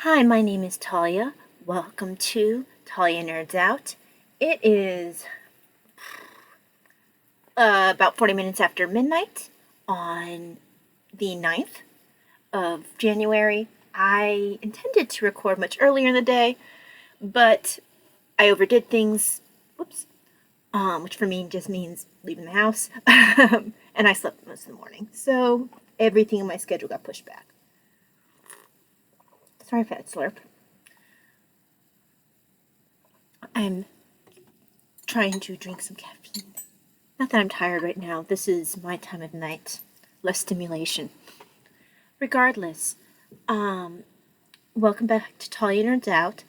Hi, my name is Talia. Welcome to Talia Nerds Out. It is about 40 minutes after midnight on the 9th of January. I intended to record much earlier in the day, but I overdid things, which for me just means leaving the house, and I slept most of the morning. So everything in my schedule got pushed back. Sorry for that slurp. I'm trying to drink some caffeine. Not that I'm tired right now. This is my time of night. Less stimulation. Regardless, welcome back to Talia Nerds Out.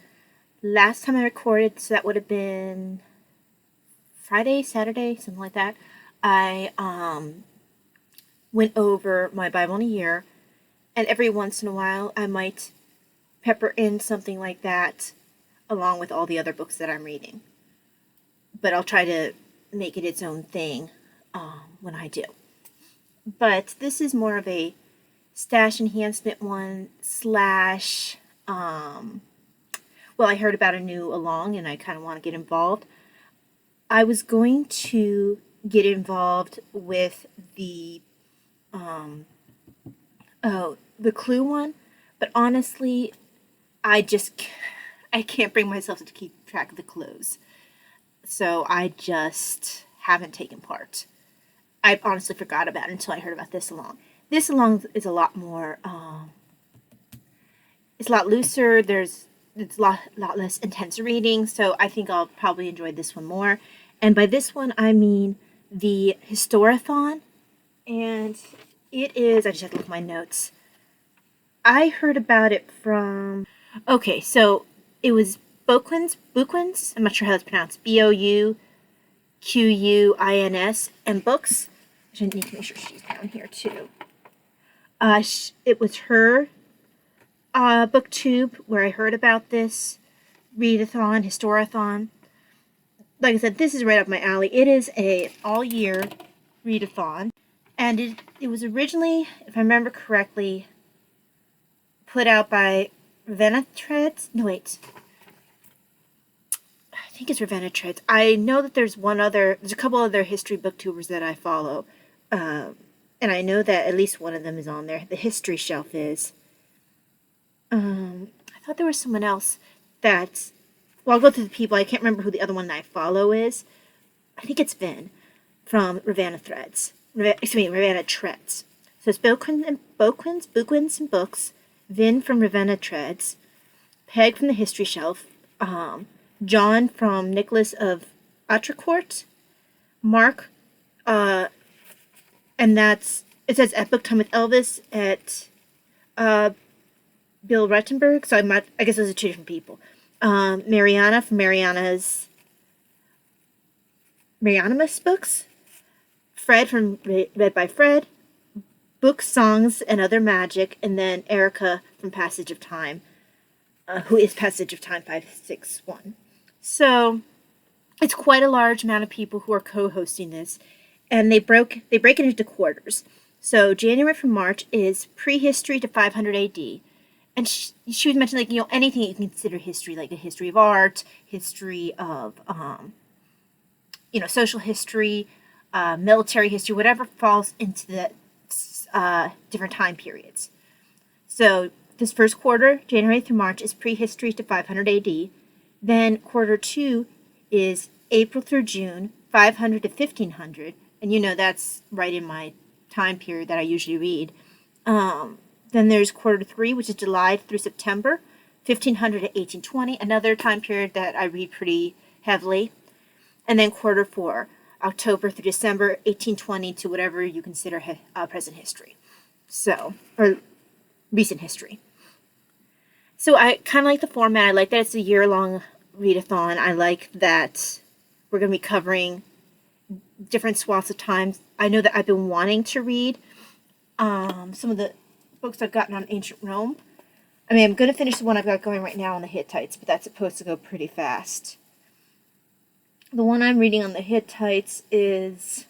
Last time I recorded, so that would have been Friday, Saturday, something like that. I went over my Bible in a year, and every once in a while I might pepper in something like that along with all the other books that I'm reading. But I'll try to make it its own thing when I do. But this is more of a stash enhancement one slash, I heard about a new along and I kind of want to get involved. I was going to get involved with the Clue one, but honestly, I can't bring myself to keep track of the clues. So I just haven't taken part. I honestly forgot about it until I heard about this along. This along is a lot more, it's a lot looser. It's a lot less intense reading. So I think I'll probably enjoy this one more. And by this one, I mean the Historathon. And it is, I just have to look at my notes. I heard about it from, okay, so it was Bouquins, I'm not sure how that's pronounced, Bouquins, and books. I need to make sure she's down here too. It was her booktube where I heard about this readathon, Historathon. Like I said, this is right up my alley. It is a all-year readathon, and it was originally, if I remember correctly, put out by Ravenna Treads. No, wait. I think it's Ravenna Treads. I know that there's a couple other history booktubers that I follow. And I know that at least one of them is on there. The History Shelf is. I thought there was someone else that, I'll go through the people. I can't remember who the other one that I follow is. I think it's Vin from Ravenna Treads. So it's Bouquins, and books. Vin from Ravenna Treads, Peg from the History Shelf, John from Nicholas of Autrecourt, Mark, and it says at Book Time with Elvis at Bill Rettenberg, so I guess those are two different people. Mariana from Mariana's books, Fred from Read by Fred, Books, Songs, and Other Magic, and then Erica from Passage of Time, who is Passage of Time 561. So it's quite a large amount of people who are co-hosting this, and they break it into quarters. So January from March is prehistory to 500 AD, and she was mentioning anything you can consider history, like a history of art, history of social history, military history, whatever falls into the different time periods. So this first quarter, January through March, is prehistory to 500 AD. Then quarter 2 is April through June, 500 to 1500. And that's right in my time period that I usually read. Then there's quarter 3, which is July through September, 1500 to 1820, another time period that I read pretty heavily. And then quarter 4, October through December, 1820 to whatever you consider present history. Or recent history. So I kind of like the format. I like that it's a year-long readathon. I like that we're going to be covering different swaths of time. I know that I've been wanting to read some of the books I've gotten on ancient Rome. I'm going to finish the one I've got going right now on the Hittites, but that's supposed to go pretty fast. The one I'm reading on the Hittites is,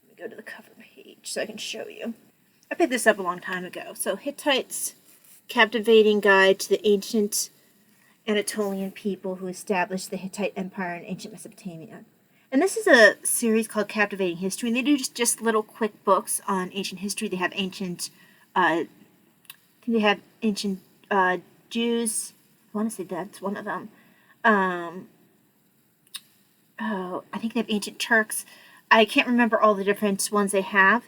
let me go to the cover page so I can show you. I picked this up a long time ago. So Hittites Captivating Guide to the Ancient Anatolian People Who Established the Hittite Empire in Ancient Mesopotamia. And this is a series called Captivating History, and they do just little quick books on ancient history. They have ancient, Jews. I want to say that's one of them. I think they have ancient Turks. I can't remember all the different ones they have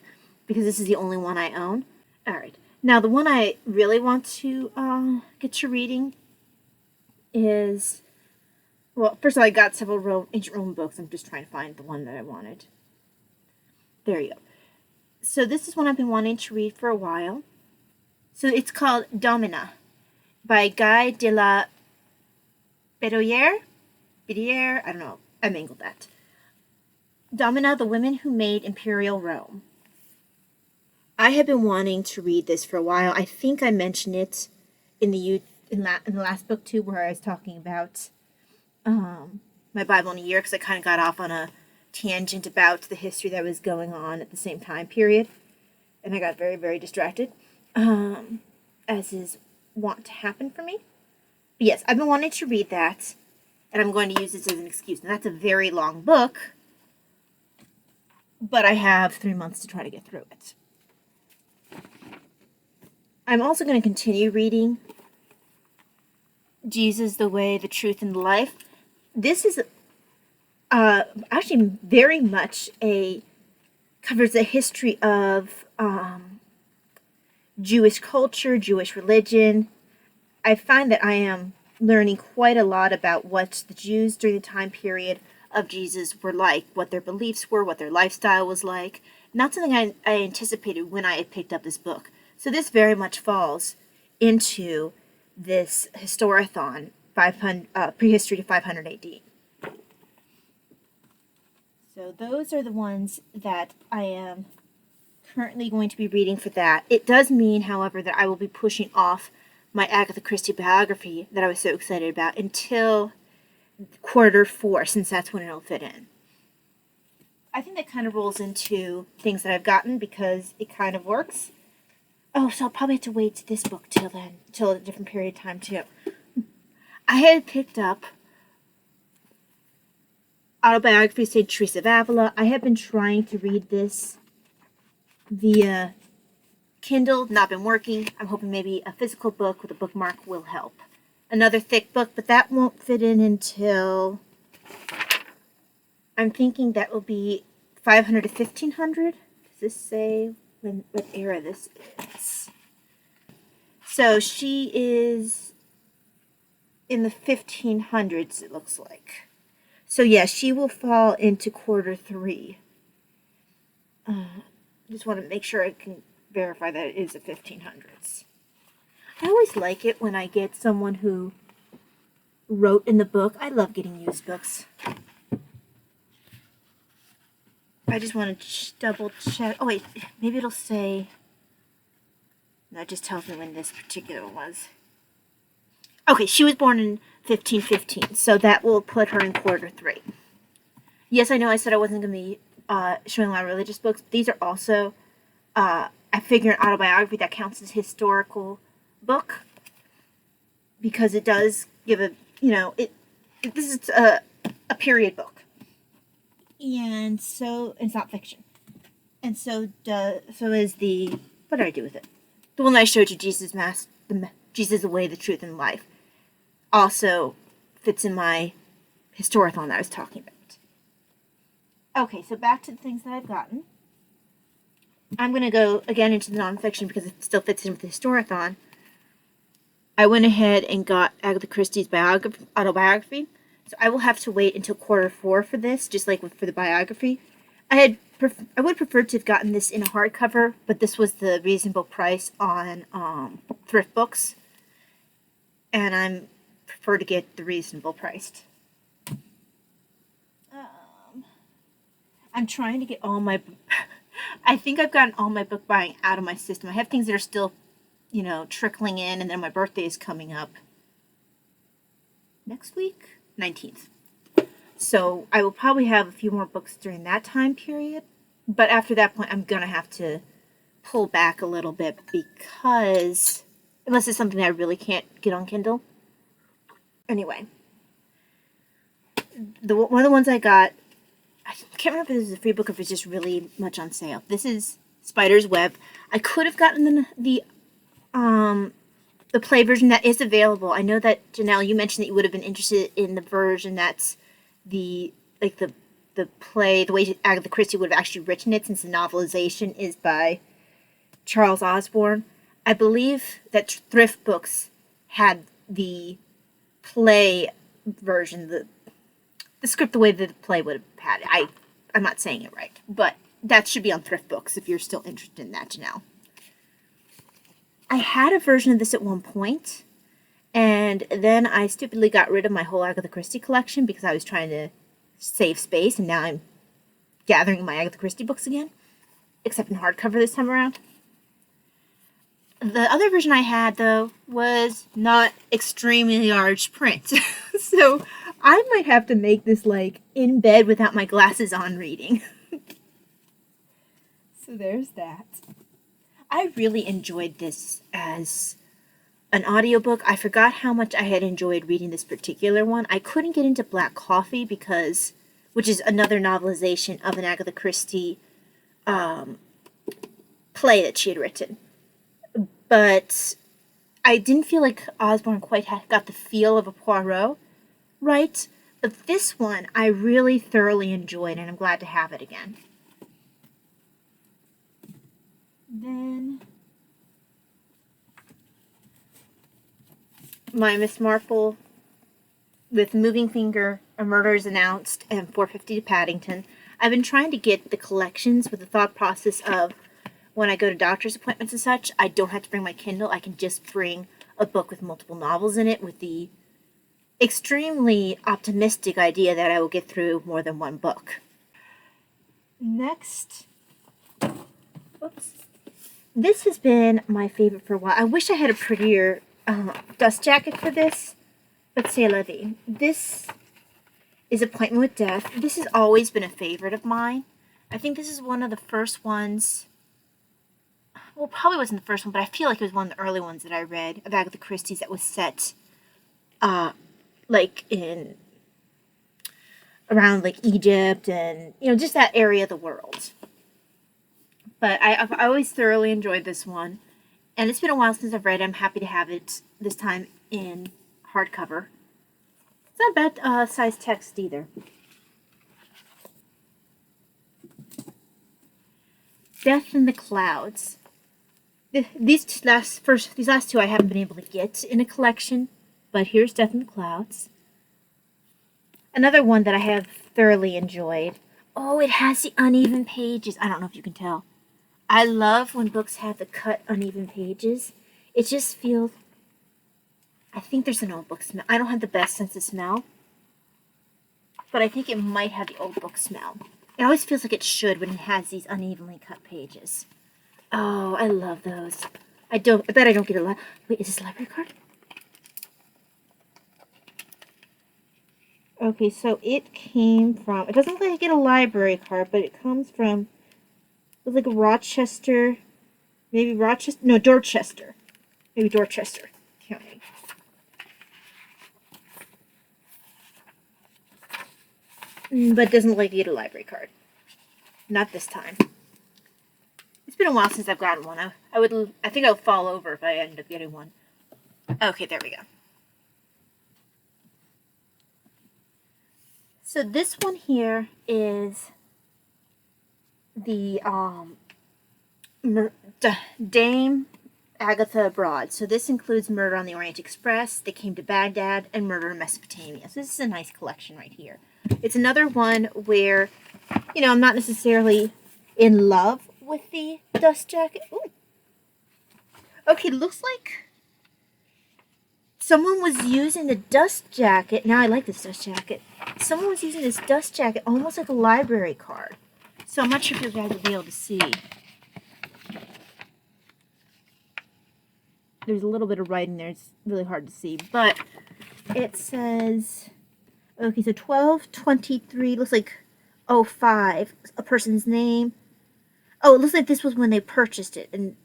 because this is the only one I own. All right. Now, the one I really want to get to reading is, well, first of all, I got several ancient Roman books. I'm just trying to find the one that I wanted. There you go. So this is one I've been wanting to read for a while. So it's called Domina by Guy de la Biddier, I don't know. I mangled that. Domina, the Women Who Made Imperial Rome. I have been wanting to read this for a while. I think I mentioned it in the last booktube where I was talking about my Bible in a year, because I kind of got off on a tangent about the history that was going on at the same time period, and I got very, very distracted, as is wont to happen for me. But yes, I've been wanting to read that, and I'm going to use this as an excuse. Now, that's a very long book, but I have 3 months to try to get through it. I'm also going to continue reading Jesus, the Way, the Truth, and the Life. This is actually very much covers the history of Jewish culture, Jewish religion. I find that I am learning quite a lot about what the Jews during the time period of Jesus were like, what their beliefs were, what their lifestyle was like. Not something I anticipated when I had picked up this book. So this very much falls into this Historathon, prehistory to 500 AD. So those are the ones that I am currently going to be reading for that. It does mean, however, that I will be pushing off my Agatha Christie biography that I was so excited about until Q4, since that's when it'll fit in. I think that kind of rolls into things that I've gotten because it kind of works. Oh, so I'll probably have to wait to this book till then, till a different period of time too. I had picked up Autobiography of St. Teresa of Avila. I have been trying to read this via Kindle, not been working. I'm hoping maybe a physical book with a bookmark will help. Another thick book, but that won't fit in until, I'm thinking that will be 500 to 1500. Does this say what era this is? So she is in the 1500s, it looks like. So yeah, she will fall into Q3. Just want to make sure I can verify that it is the 1500s. I always like it when I get someone who wrote in the book. I love getting used books. I just want to double check. Oh wait, maybe it'll say. No, it just tells me when this particular one was. Okay, she was born in 1515, so that will put her in Q3. Yes, I know I said I wasn't going to be showing a lot of religious books, but these are also, I figure, an autobiography that counts as historical book, because it does give a, this is a period book. And so, it's not fiction. And so is the, what did I do with it? The one that I showed you, Jesus, the Way, the Truth, and Life, also fits in my Historathon that I was talking about. Okay, so back to the things that I've gotten. I'm going to go again into the nonfiction because it still fits in with the Historathon. I went ahead and got Agatha Christie's autobiography, so I will have to wait until Q4 for this, just like for the biography. I would prefer to have gotten this in a hardcover, but this was the reasonable price on thrift books, and I prefer to get the reasonable priced. I'm trying to get all my. I think I've gotten all my book buying out of my system. I have things that are still, trickling in, and then my birthday is coming up next week, 19th. So I will probably have a few more books during that time period. But after that point, I'm going to have to pull back a little bit because Unless it's something that I really can't get on Kindle. Anyway. One of the ones I got, I can't remember if this is a free book or if it's just really much on sale. This is Spider's Web. I could have gotten the play version that is available. I know that, Janelle, you mentioned that you would have been interested in the version that's the play, the way Agatha Christie would have actually written it, since the novelization is by Charles Osborne. I believe that Thrift Books had the play version, the script, the way that the play would have had it. I'm not saying it right, but that should be on Thrift Books if you're still interested in that, Janelle. I had a version of this at one point, and then I stupidly got rid of my whole Agatha Christie collection because I was trying to save space, and now I'm gathering my Agatha Christie books again, except in hardcover this time around. The other version I had, though, was not extremely large print, so I might have to make this, like, in bed without my glasses on reading. So there's that. I really enjoyed this as an audiobook. I forgot how much I had enjoyed reading this particular one. I couldn't get into Black Coffee which is another novelization of an Agatha Christie play that she had written. But I didn't feel like Osborne quite got the feel of a Poirot right. But this one I really thoroughly enjoyed, and I'm glad to have it again. Then my Miss Marple with Moving Finger, A Murder is Announced, and 450 to Paddington. I've been trying to get the collections with the thought process of when I go to doctor's appointments and such, I don't have to bring my Kindle. I can just bring a book with multiple novels in it, with the extremely optimistic idea that I will get through more than one book. Next, whoops. This has been my favorite for a while. I wish I had a prettier dust jacket for this, but c'est la vie. This is Appointment with Death. This has always been a favorite of mine. I think this is one of the first ones, well, probably wasn't the first one, but I feel like it was one of the early ones that I read of Agatha Christie's that was set, like in around like Egypt and, you know, just that area of the world. But I always thoroughly enjoyed this one, and it's been a while since I've read it. I'm happy to have it this time in hardcover. It's not bad size text either. Death in the Clouds. These last two I haven't been able to get in a collection, but here's Death in the Clouds. Another one that I have thoroughly enjoyed. Oh, it has the uneven pages. I don't know if you can tell. I love when books have the cut uneven pages. It just feels, I think there's an old book smell. I don't have the best sense of smell, but I think it might have the old book smell. It always feels like it should when it has these unevenly cut pages. Oh, I love those. I bet I don't get a lot. Wait, is this a library card? Okay, so it came from, it doesn't look like I get a library card, but it comes from, it was like Rochester, maybe Rochester, no, Dorchester. Maybe Dorchester County. But it doesn't look like you get a library card. Not this time. It's been a while since I've gotten one. I think I'll fall over if I end up getting one. Okay, there we go. So this one here is the Dame Agatha Abroad. So this includes Murder on the Orient Express, They Came to Baghdad, and Murder in Mesopotamia. So this is a nice collection right here. It's another one where, you know, I'm not necessarily in love with the dust jacket. Ooh. Okay, looks like someone was using the dust jacket. Now I like this dust jacket. Someone was using this dust jacket almost like a library card. So I'm not sure if you guys will be able to see. There's a little bit of writing there. It's really hard to see. But it says, okay, so 12/23, looks like 05, a person's name. Oh, it looks like this was when they purchased it. And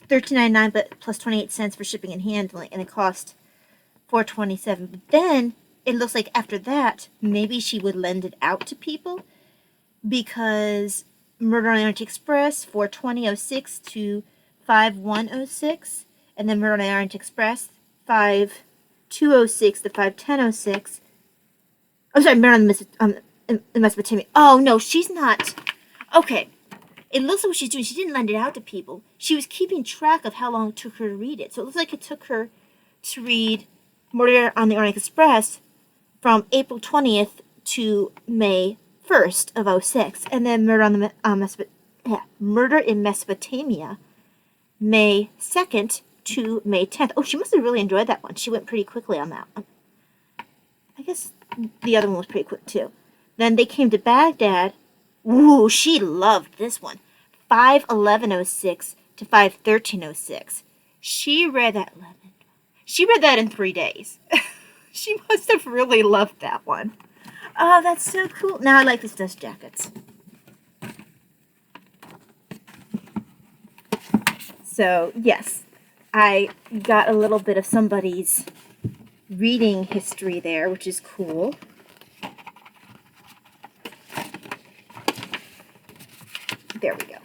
$13.99, but plus 28 cents for shipping and handling, and it cost $4.27. But then it looks like after that, maybe she would lend it out to people, because Murder on the Orient Express, 420.06 to 5106, and then Murder on the Orient Express, 5206 to 51006. I'm sorry, Murder on the Mesopotamia. Oh no, she's not. Okay, it looks like what she's doing. She didn't lend it out to people. She was keeping track of how long it took her to read it. So it looks like it took her to read Murder on the Orient Express from April 20th to May 1st of 06, and then Murder in Mesopotamia, May 2nd to May 10th. Oh, she must have really enjoyed that one. She went pretty quickly on that one. I guess the other one was pretty quick too. Then they came to Baghdad. Ooh, she loved this one. 5/11/06 to 5/13/06. She read that in 3 days. She must have really loved that one. Oh, that's so cool. Now I like these dust jackets. So, yes, I got a little bit of somebody's reading history there, which is cool. There we go.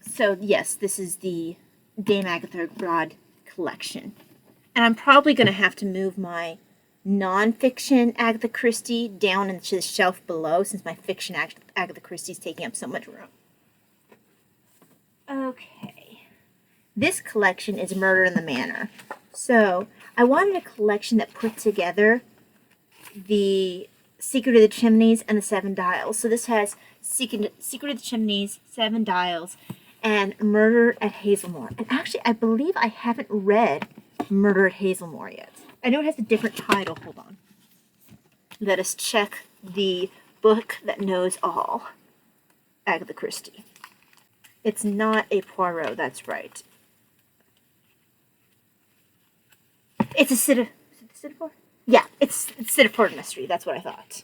So, yes, this is the Dame Agatha Broad collection. And I'm probably going to have to move my nonfiction Agatha Christie down into the shelf below, since my fiction Agatha Christie is taking up so much room. Okay. This collection is Murder in the Manor. So, I wanted a collection that put together the Secret of the Chimneys and the Seven Dials. So this has Secret of the Chimneys, Seven Dials, and Murder at Hazelmoor. And actually, I believe I haven't read Murder at Hazelmoor yet. I know it has a different title. Hold on. Let us check the book that knows all. Agatha Christie. It's not a Poirot, that's right. It's a Siddipore? Yeah, it's Siddipore mystery. That's what I thought.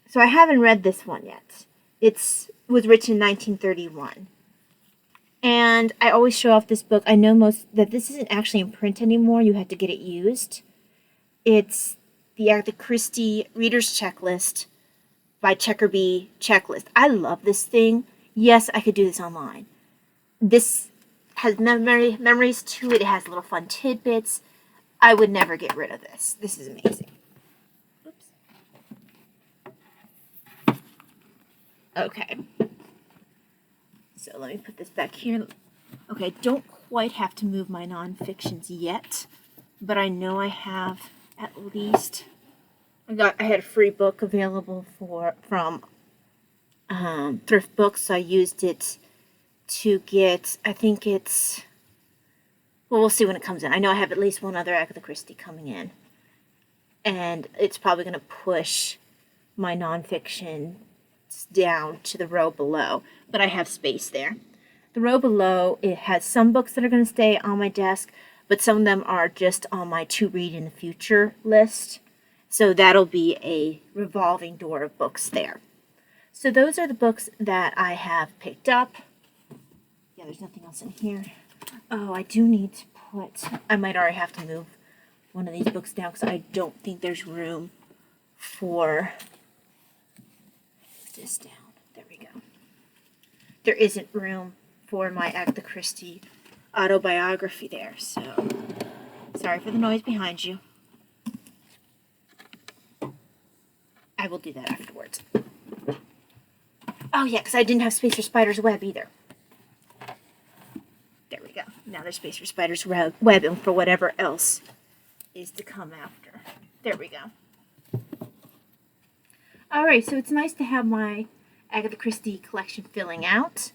So I haven't read this one yet. It was written in 1931. And I always show off this book. I know that this isn't actually in print anymore. You have to get it used. It's the Agatha Christie Reader's Checklist by Checkerbee Checklist. I love this thing. Yes, I could do this online. This has memories to it. It has little fun tidbits. I would never get rid of this. This is amazing. Oops. Okay. So let me put this back here. Okay, I don't quite have to move my nonfictions yet, but I know I have at least. I had a free book available from Thrift Books, so I used it to get. I think it's. Well, we'll see when it comes in. I know I have at least one other Agatha Christie coming in, and it's probably going to push my nonfiction down to the row below, but I have space there. The row below, it has some books that are going to stay on my desk, but some of them are just on my to read in the future list, so that'll be a revolving door of books there. So those are the books that I have picked up. Yeah, there's nothing else in here. Oh, I do need to I might already have to move one of these books down because I don't think there's room for this down. There we go. There isn't room for my Agatha Christie autobiography there, so sorry for the noise behind you. I will do that afterwards. Oh yeah, because I didn't have space for Spider's Web either. There we go. Now there's space for Spider's Web and for whatever else is to come after. There we go. Alright, so it's nice to have my Agatha Christie collection filling out.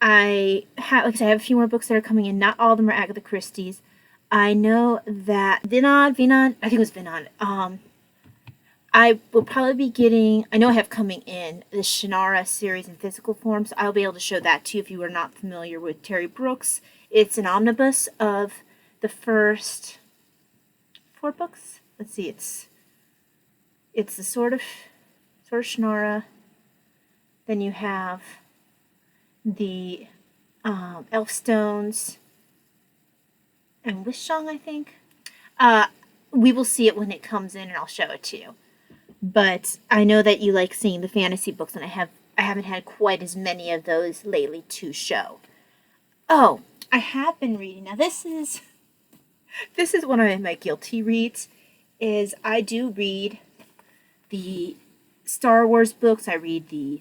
I have a few more books that are coming in. Not all of them are Agatha Christie's. I know that Vinod, I think it was Vinod. I will probably be getting, I know I have coming in the Shannara series in physical form, so I'll be able to show that too if you are not familiar with Terry Brooks. It's an omnibus of the first 4 books. Let's see, it's the sort of Shannara. Then you have the Elfstones, and Wishsong, I think. We will see it when it comes in, and I'll show it to you. But I know that you like seeing the fantasy books, and I haven't had quite as many of those lately to show. Oh, I have been reading. Now this is one of my guilty reads. Is I do read the Star Wars books. I read the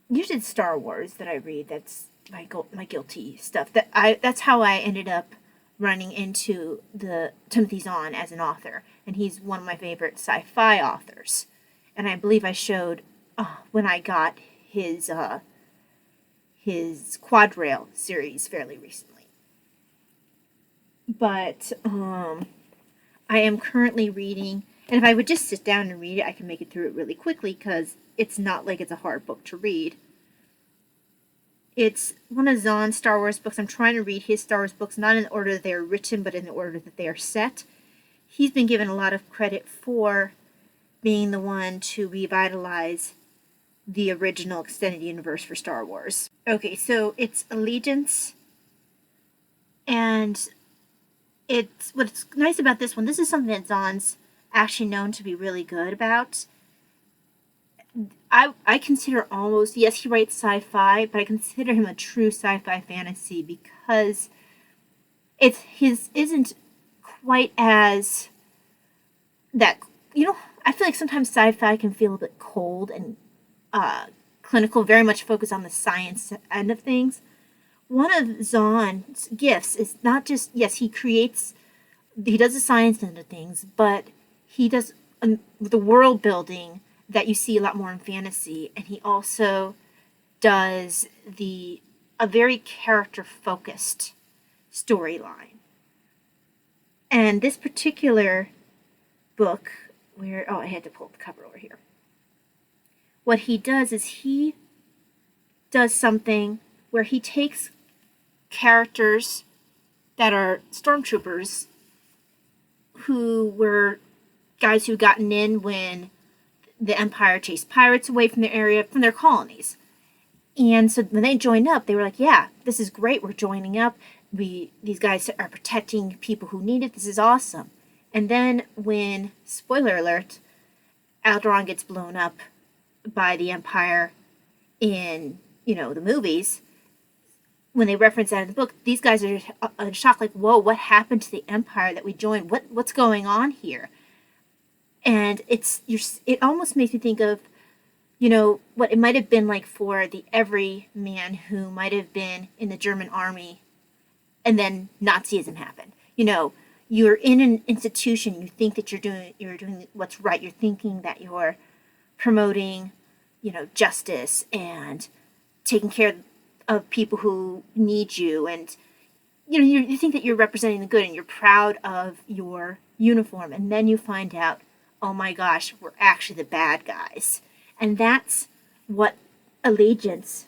usually it's Star Wars that I read. That's my guilty stuff. That's how I ended up running into the Timothy Zahn as an author, and he's one of my favorite sci-fi authors. And I believe I showed when I got his Quadrail series fairly recently. But I am currently reading, and if I would just sit down and read it, I can make it through it really quickly because it's not like it's a hard book to read. It's one of Zahn's Star Wars books. I'm trying to read his Star Wars books, not in the order that they are written, but in the order that they are set. He's been given a lot of credit for being the one to revitalize the original extended universe for Star Wars. Okay, so it's Allegiance, and what's nice about this one, this is something that Zahn's actually known to be really good about. I consider almost, yes, he writes sci-fi, but I consider him a true sci-fi fantasy because his isn't quite as that, I feel like sometimes sci-fi can feel a bit cold and clinical, very much focused on the science end of things. One of Zahn's gifts is not just, yes, he does the science end of things, but he does the world building that you see a lot more in fantasy, and he also does a very character-focused storyline. And this particular book, I had to pull the cover over here. What he does is he does something where he takes characters that are stormtroopers who were guys who gotten in when the Empire chased pirates away from their area, from their colonies. And so when they joined up, they were like, yeah, this is great. We're joining up. These guys are protecting people who need it. This is awesome. And then when, spoiler alert, Alderaan gets blown up by the Empire in, the movies, when they reference that in the book, these guys are shocked, like, whoa, what happened to the Empire that we joined? What's going on here? And it almost makes me think of, what it might have been like for the everyman who might have been in the German army and then Nazism happened. You're in an institution, you think that you're doing what's right. You're thinking that you're promoting, justice and taking care of people who need you. And, you think that you're representing the good and you're proud of your uniform. And then you find out, oh my gosh, we're actually the bad guys. And that's what Allegiance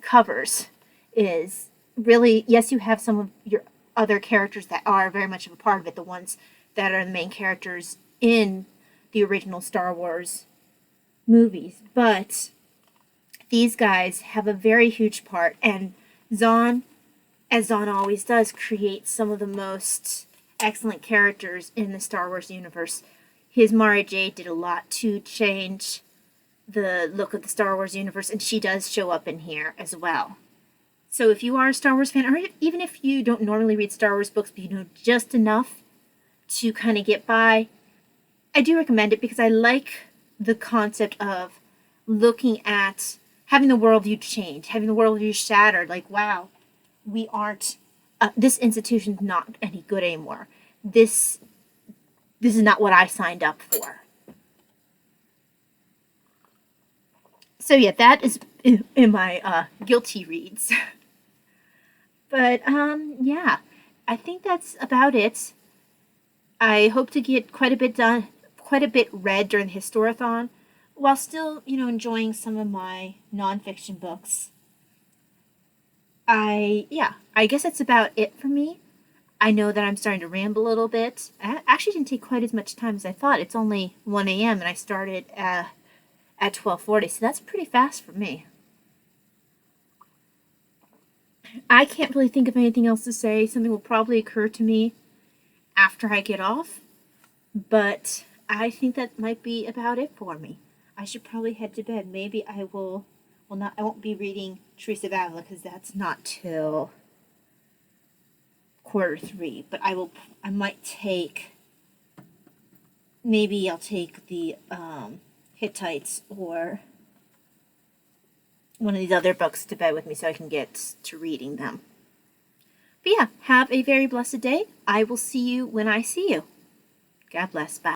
covers, is really, yes, you have some of your other characters that are very much of a part of it, the ones that are the main characters in the original Star Wars movies. But these guys have a very huge part, and Zahn, as Zahn always does, creates some of the most excellent characters in the Star Wars universe. His Mara Jade did a lot to change the look of the Star Wars universe, and she does show up in here as well. So if you are a Star Wars fan, or even if you don't normally read Star Wars books, but you know just enough to kind of get by, I do recommend it because I like the concept of looking at having the worldview change, having the worldview shattered, like, wow, we aren't, this institution's not any good anymore. This is not what I signed up for. So yeah, that is in my guilty reads. But yeah, I think that's about it. I hope to get quite a bit read during the Historathon, while still, enjoying some of my nonfiction books. I guess that's about it for me. I know that I'm starting to ramble a little bit. I actually didn't take quite as much time as I thought. It's only 1 a.m. and I started at 12:40, so that's pretty fast for me. I can't really think of anything else to say. Something will probably occur to me after I get off, but I think that might be about it for me. I should probably head to bed. Maybe I will. Well, not. I won't be reading Teresa of Avila because that's not till Q3. But I will. I might take. Maybe I'll take the Hittites or one of these other books to bed with me so I can get to reading them. But yeah, have a very blessed day. I will see you when I see you. God bless. Bye.